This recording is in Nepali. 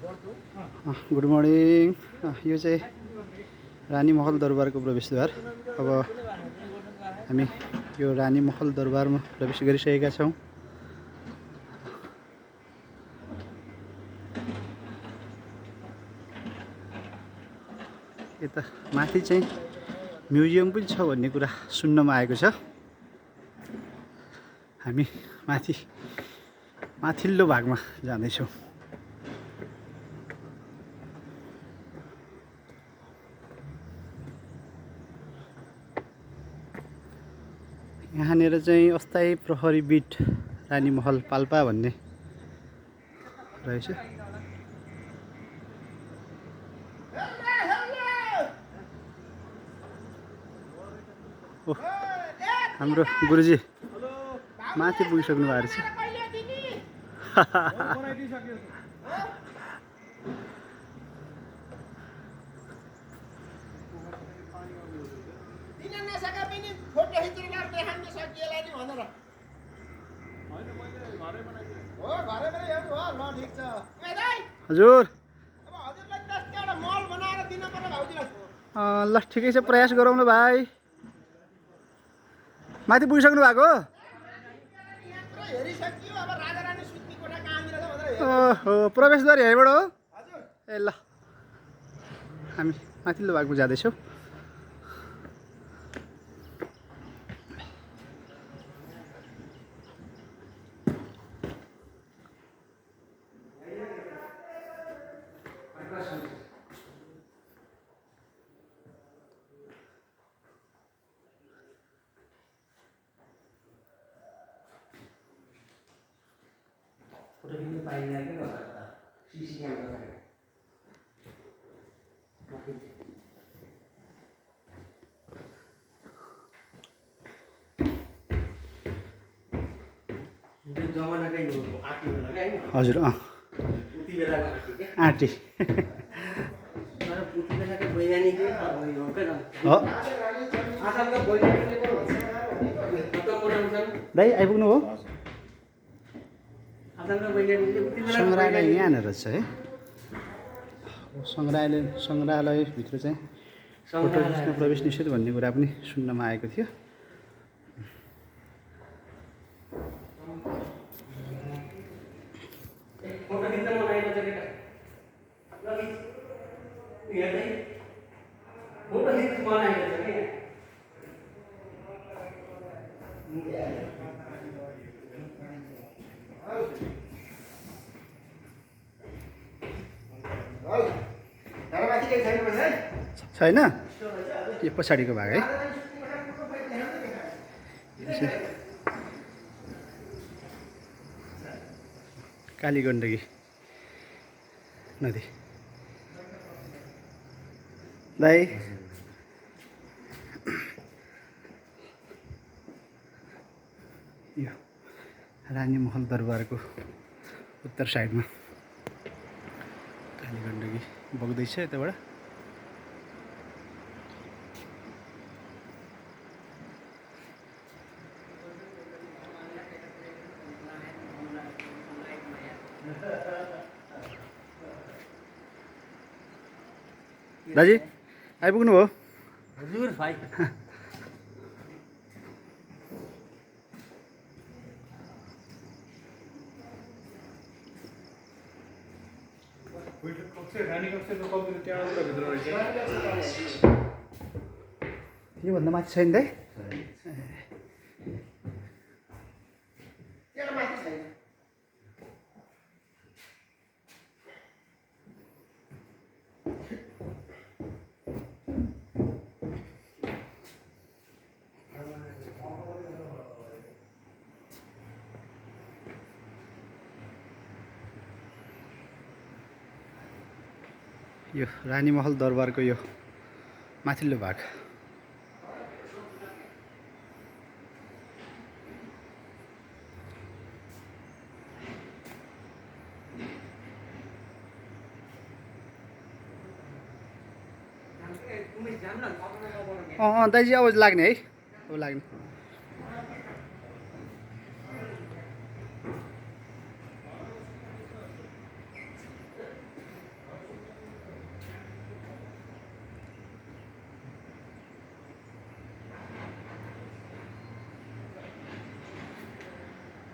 Good morning. यो चाहिँ रानी महल दरबारको प्रवेशद्वार। अब हामी यो रानी महल दरबारमा प्रवेश गरिसकेका छौँ। यता माथि चाहिँ म्युजियम पनि छ भन्ने कुरा सुन्नमा आएको छ। हामी माथिल्लो भागमा जाँदैछौँ। यहाँनिर चाहिँ अस्थायी प्रहरी बिट रानी महल पाल्पा भन्ने रहेछ। ओ हाम्रो गुरुजी माथि पुगिसक्नु भएको रहेछ। हजुर ल ठिकै छ, प्रयास गरौँ ल भाइ। माथि पुगिसक्नु भएको? ओहो, प्रवेशद्वार यहीँबाट हो? ए ल, हामी माथिल्लो भागमा जाँदैछौँ। फोटो खिच्नु पाइँदैन के गर्नु त? सिसी क्यामेरा छ। त्यो जमानाकै हो आँटी बेला के हैन? हजुर उति बेलाको आँटी के? आँटी तर उति बेलाको वैज्ञानिक हो के त? हो। आजकलको वैज्ञानिकले पो भन्छ खतम बनाउँछन्। दाइ आइपुग्नु हो? आजकलको वैज्ञानिकले उति बेला सङ्ग्रहालय यहाँनिर रहेछ है। सङ्ग्रहालयभित्र चाहिँ फोटो खिच्न प्रवेश निषेध भन्ने कुरा पनि सुन्नमा आएको थियो। फोटो खिच्न मन आएको छ केटा? ल खिच। हेर्दै फोटो खिच्न मन आएको छ के? छैन? यो पछाडिको भाग है। कालीगण्डकी नदी। दाइ यो रानी महल दरबारको उत्तर साइडमा कालीगण्डकी बग्दैछ यताबाट। दाजी आइपुग्नु हो? हजुर भाइ। योभन्दा माथि छैन दाइ? यो रानी महल दरबारको यो माथिल्लो भाग। दाइजी अब लाग्ने है? अब लाग्ने।